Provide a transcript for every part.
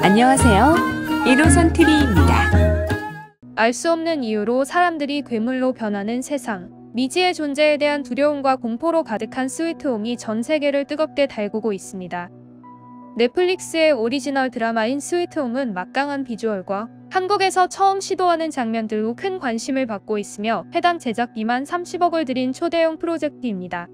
안녕하세요. 1호선 TV입니다. 알 수 없는 이유로 사람들이 괴물로 변하는 세상. 미지의 존재에 대한 두려움과 공포로 가득한 스위트홈이 전 세계를 뜨겁게 달구고 있습니다. 넷플릭스의 오리지널 드라마인 스위트홈은 막강한 비주얼과 한국에서 처음 시도하는 장면들로 큰 관심을 받고 있으며 해당 제작비만 30억을 들인 초대형 프로젝트입니다.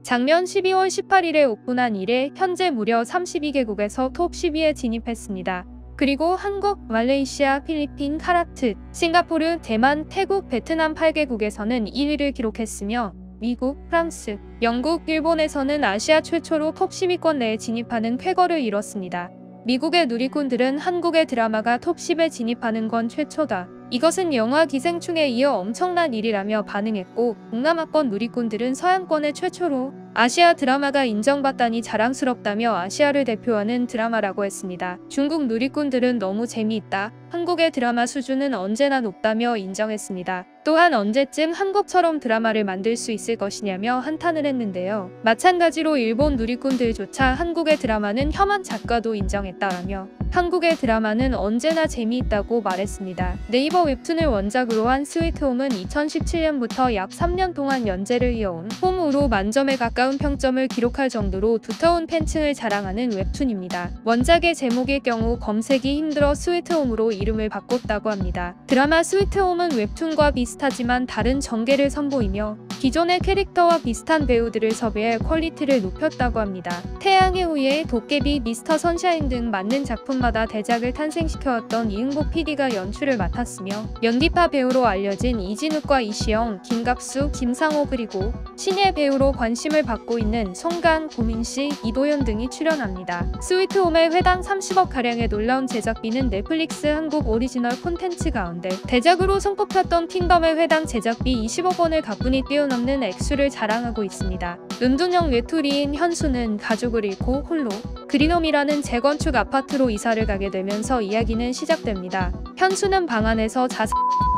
작년 12월 18일에 오픈한 이래 현재 무려 32개국에서 톱 10위에 진입했습니다. 그리고 한국, 말레이시아, 필리핀, 카라트, 싱가포르, 대만, 태국, 베트남 8개국에서는 1위를 기록했으며 미국, 프랑스, 영국, 일본에서는 아시아 최초로 톱 10위권 내에 진입하는 쾌거를 이뤘습니다. 미국의 누리꾼들은 한국의 드라마가 톱 10에 진입하는 건 최초다. 이것은 영화 기생충에 이어 엄청난 일이라며 반응했고, 동남아권 누리꾼들은 서양권의 최초로 아시아 드라마가 인정받다니 자랑스럽다며 아시아를 대표하는 드라마라고 했습니다. 중국 누리꾼들은 너무 재미있다. 한국의 드라마 수준은 언제나 높다며 인정했습니다. 또한 언제쯤 한국처럼 드라마를 만들 수 있을 것이냐며 한탄을 했는데요. 마찬가지로 일본 누리꾼들조차 한국의 드라마는 혐한 작가도 인정했다라며 한국의 드라마는 언제나 재미있다고 말했습니다. 네이버 웹툰을 원작으로 한 스위트홈은 2017년부터 약 3년 동안 연재를 이어온 홈으로 만점에 가까운 평점을 기록할 정도로 두터운 팬층을 자랑하는 웹툰입니다. 원작의 제목일 경우 검색이 힘들어 스위트홈으로 이름을 바꿨다고 합니다. 드라마 스위트홈은 웹툰과 비슷하지만 다른 전개를 선보이며 기존의 캐릭터와 비슷한 배우들을 섭외해 퀄리티를 높였다고 합니다. 태양의 후예, 도깨비, 미스터 선샤인 등 많은 작품마다 대작을 탄생시켜왔던 이응복 PD가 연출을 맡았으며 연기파 배우로 알려진 이진욱과 이시영, 김갑수, 김상호 그리고 신예 배우로 관심을 받고 있는 송강, 고민씨, 이도현 등이 출연합니다. 스위트홈의 회당 30억가량의 놀라운 제작비는 넷플릭스 한국 오리지널 콘텐츠 가운데 대작으로 손꼽혔던 킹덤의 회당 제작비 20억 원을 가뿐히 뛰어넘는 액수를 자랑하고 있습니다. 은둔형 외톨이인 현수는 가족을 잃고 홀로 그린홈이라는 재건축 아파트로 이사를 가게 되면서 이야기는 시작됩니다. 현수는 방 안에서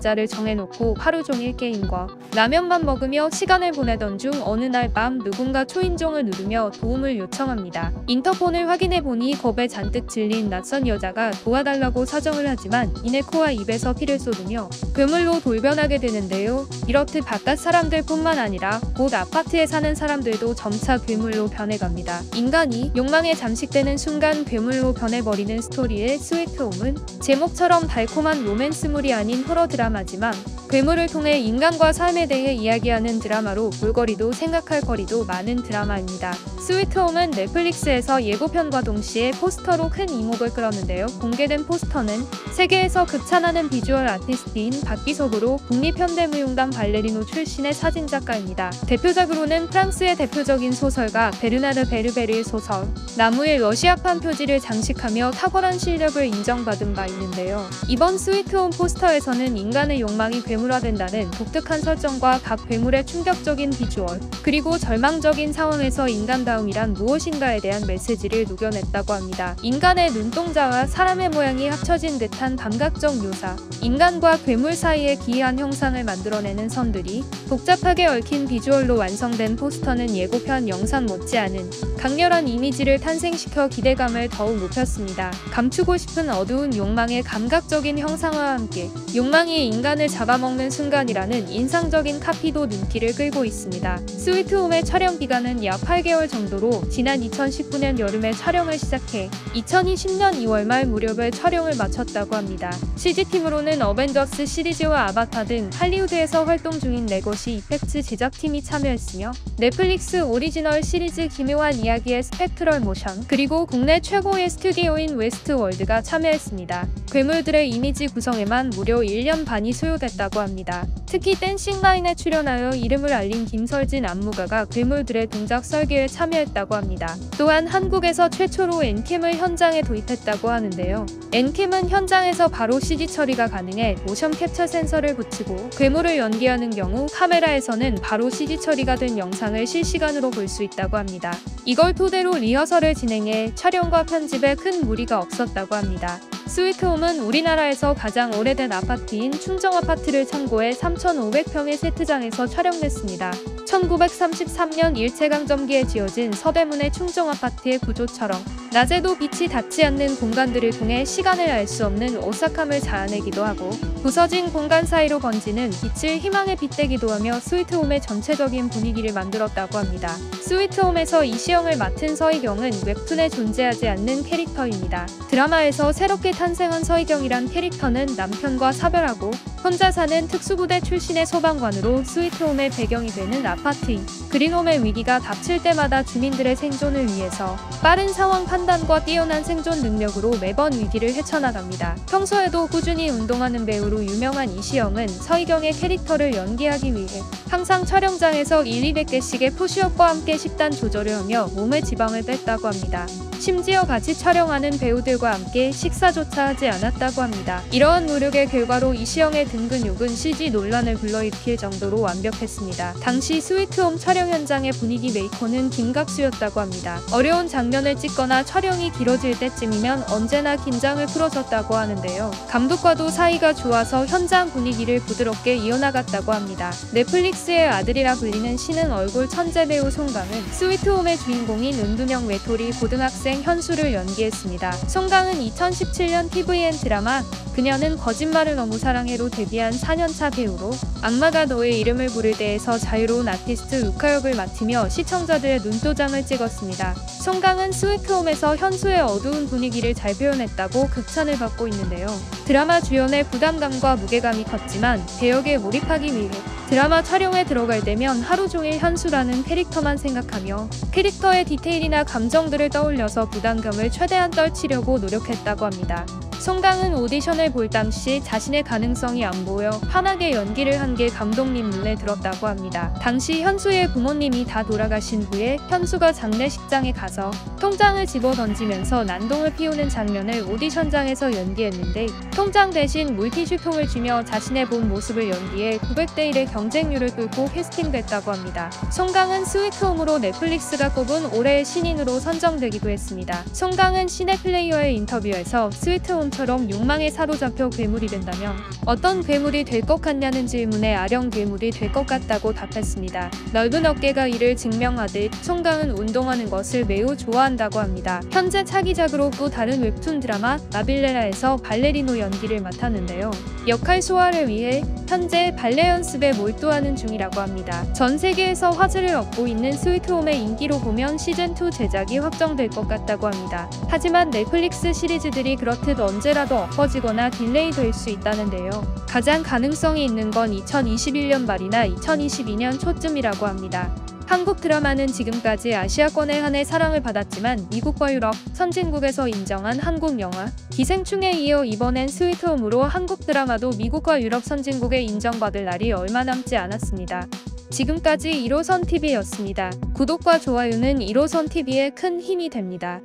자를 정해놓고 하루 종일 게임과 라면만 먹으며 시간을 보내던 중 어느 날 밤 누군가 초인종을 누르며 도움을 요청합니다. 인터폰을 확인해보니 겁에 잔뜩 질린 낯선 여자가 도와달라고 사정을 하지만 이내 코와 입에서 피를 쏟으며 괴물로 돌변하게 되는데요. 이렇듯 바깥 사람들뿐만 아니라 곧 아파트에 사는 사람들도 점차 괴물로 변해갑니다. 인간이 욕망에 잠식되는 순간 괴물로 변해버리는 스토리의 스위트홈은 제목처럼 달콤한 로맨스물이 아닌 호러 드라마지만 괴물을 통해 인간과 삶에 대해 이야기하는 드라마로 볼거리도 생각할 거리도 많은 드라마입니다. 스위트홈은 넷플릭스에서 예고편과 동시에 포스터로 큰 이목을 끌었는데요. 공개된 포스터는 세계에서 극찬하는 비주얼 아티스트인 박기석으로 국립현대무용단 발레리노 출신의 사진작가입니다. 대표작으로는 프랑스의 대표적인 소설가 베르나르 베르베르의 소설 나무의 러시아판 표지를 장식하며 탁월한 실력을 인정받은 바 있는데요. 이번 스위트홈 포스터에서는 인간의 욕망이 괴물화된다는 독특한 설정과 각 괴물의 충격적인 비주얼, 그리고 절망적인 상황에서 인간다움이란 무엇인가에 대한 메시지를 녹여냈다고 합니다. 인간의 눈동자와 사람의 모양이 합쳐진 듯한 감각적 묘사, 인간과 괴물 사이의 기이한 형상을 만들어내는 선들이 복잡하게 얽힌 비주얼로 완성된 포스터는 예고편 영상 못지않은 강렬한 이미지를 탄생시켜 기대감을 더욱 높였습니다. 감추고 싶은 어두운 욕망의 감각적인 형상화와 함께 욕망이 인간을 잡아먹는 순간이라는 인상적인 카피도 눈길을 끌고 있습니다. 스위트홈의 촬영 기간은 약 8개월 정도로 지난 2019년 여름에 촬영을 시작해 2020년 2월 말 무렵에 촬영을 마쳤다고 합니다. CG팀으로는 어벤져스 시리즈와 아바타 등 할리우드에서 활동 중인 레거시 이펙츠 제작팀이 참여했으며 넷플릭스 오리지널 시리즈 기묘한 이야기의 스펙트럴 모션, 그리고 국내 최고의 스튜디오인 웨스트월드가 참여했습니다. 괴물들의 이미지 구성에만 무려 1년 반이 소요됐다고 합니다. 특히 댄싱라인에 출연하여 이름을 알린 김설진 안무가가 괴물들의 동작 설계에 참여했다고 합니다. 또한 한국에서 최초로 엔캠을 현장에 도입했다고 하는데요. 엔캠은 현장에서 바로 CG 처리가 가능해 모션 캡처 센서를 붙이고 괴물을 연기하는 경우 카메라에서는 바로 CG 처리가 된 영상을 실시간으로 볼 수 있다고 합니다. 이걸 토대로 리허설을 진행해 촬영과 편집에 큰 무리가 없었다고 합니다. 스위트홈은 우리나라에서 가장 오래된 아파트인 충정아파트를 참고해 3,500평의 세트장에서 촬영됐습니다. 1933년 일제강점기에 지어진 서대문의 충정아파트의 구조처럼 낮에도 빛이 닿지 않는 공간들을 통해 시간을 알 수 없는 오싹함을 자아내기도 하고 부서진 공간 사이로 번지는 빛을 희망에 빗대기도 하며 스위트홈의 전체적인 분위기를 만들었다고 합니다. 스위트홈에서 이시영을 맡은 서희경은 웹툰에 존재하지 않는 캐릭터입니다. 드라마에서 새롭게 탄생한 서희경이란 캐릭터는 남편과 사별하고 혼자 사는 특수부대 출신의 소방관으로 스위트홈의 배경이 되는 아파트인 그린홈의 위기가 닥칠 때마다 주민들의 생존을 위해서 빠른 상황 판단과 뛰어난 생존 능력으로 매번 위기를 헤쳐나갑니다. 평소에도 꾸준히 운동하는 배우로 유명한 이시영은 서희경의 캐릭터를 연기하기 위해 항상 촬영장에서 200개씩의 푸시업과 함께 식단 조절을 하며 몸의 지방을 뺐다고 합니다. 심지어 같이 촬영하는 배우들과 함께 식사조차 하지 않았다고 합니다. 이러한 노력의 결과로 이시영의 등 근육은 CG 논란을 불러일으킬 정도로 완벽했습니다. 당시 스위트홈 촬영 현장의 분위기 메이커는 김각수였다고 합니다. 어려운 장면을 찍거나 촬영이 길어질 때쯤이면 언제나 긴장을 풀어줬다고 하는데요. 감독과도 사이가 좋아서 현장 분위기를 부드럽게 이어나갔다고 합니다. 넷플릭스의 아들이라 불리는 신은 얼굴 천재 배우 송강은 스위트홈의 주인공인 은둔형 외톨이 고등학생 현수를 연기했습니다. 송강은 2017년 tvN 드라마 그녀는 거짓말을 너무 사랑해로 데뷔한 4년차 배우로 악마가 너의 이름을 부를 때에서 자유로운 아티스트 루카 역을 맡으며 시청자들의 눈도장을 찍었습니다. 송강은 스위트홈에서 현수의 어두운 분위기를 잘 표현했다고 극찬을 받고 있는데요. 드라마 주연의 부담감과 무게감이 컸지만 배역에 몰입하기 위해 드라마 촬영에 들어갈 때면 하루 종일 현수라는 캐릭터만 생각하며 캐릭터의 디테일이나 감정들을 떠올려서 부담감을 최대한 떨치려고 노력했다고 합니다. 송강은 오디션을 볼 당시 자신의 가능성이 안 보여 환하게 연기를 한 게 감독님 눈에 들었다고 합니다. 당시 현수의 부모님이 다 돌아가신 후에 현수가 장례식장에 가서 통장을 집어 던지면서 난동을 피우는 장면을 오디션장에서 연기했는데 통장 대신 물티슈통을 주며 자신의 본 모습을 연기해 900대 1의 경쟁률을 뚫고 캐스팅됐다고 합니다. 송강은 스위트홈으로 넷플릭스가 꼽은 올해의 신인으로 선정되기도 했습니다. 송강은 시네플레이어의 인터뷰에서 스위트홈처럼 욕망에 사로잡혀 괴물이 된다면 어떤 괴물이 될 것 같냐는 질문에 아령 괴물이 될 것 같다고 답했습니다. 넓은 어깨가 이를 증명하듯 송강은 운동하는 것을 매우 좋아한다고 합니다. 현재 차기작으로 또 다른 웹툰 드라마 나빌레라에서 발레리노 연기를 맡았는데요. 역할 소화를 위해 현재 발레 연습에 몰두하는 중이라고 합니다. 전 세계에서 화제를 얻고 있는 스위트홈의 인기로 보면 시즌2 제작이 확정될 것 같다고 합니다. 하지만 넷플릭스 시리즈들이 그렇듯 언제라도 엎어지거나 딜레이 될 수 있다는데요. 가장 가능성이 있는 건 2021년 말이나 2022년 초쯤이라고 합니다. 한국 드라마는 지금까지 아시아권의 한해 사랑을 받았지만 미국과 유럽 선진국에서 인정한 한국 영화 기생충에 이어 이번엔 스위트홈으로 한국 드라마도 미국과 유럽 선진국에 인정받을 날이 얼마 남지 않았습니다. 지금까지 1호선TV였습니다. 구독과 좋아요는 1호선TV에 큰 힘이 됩니다.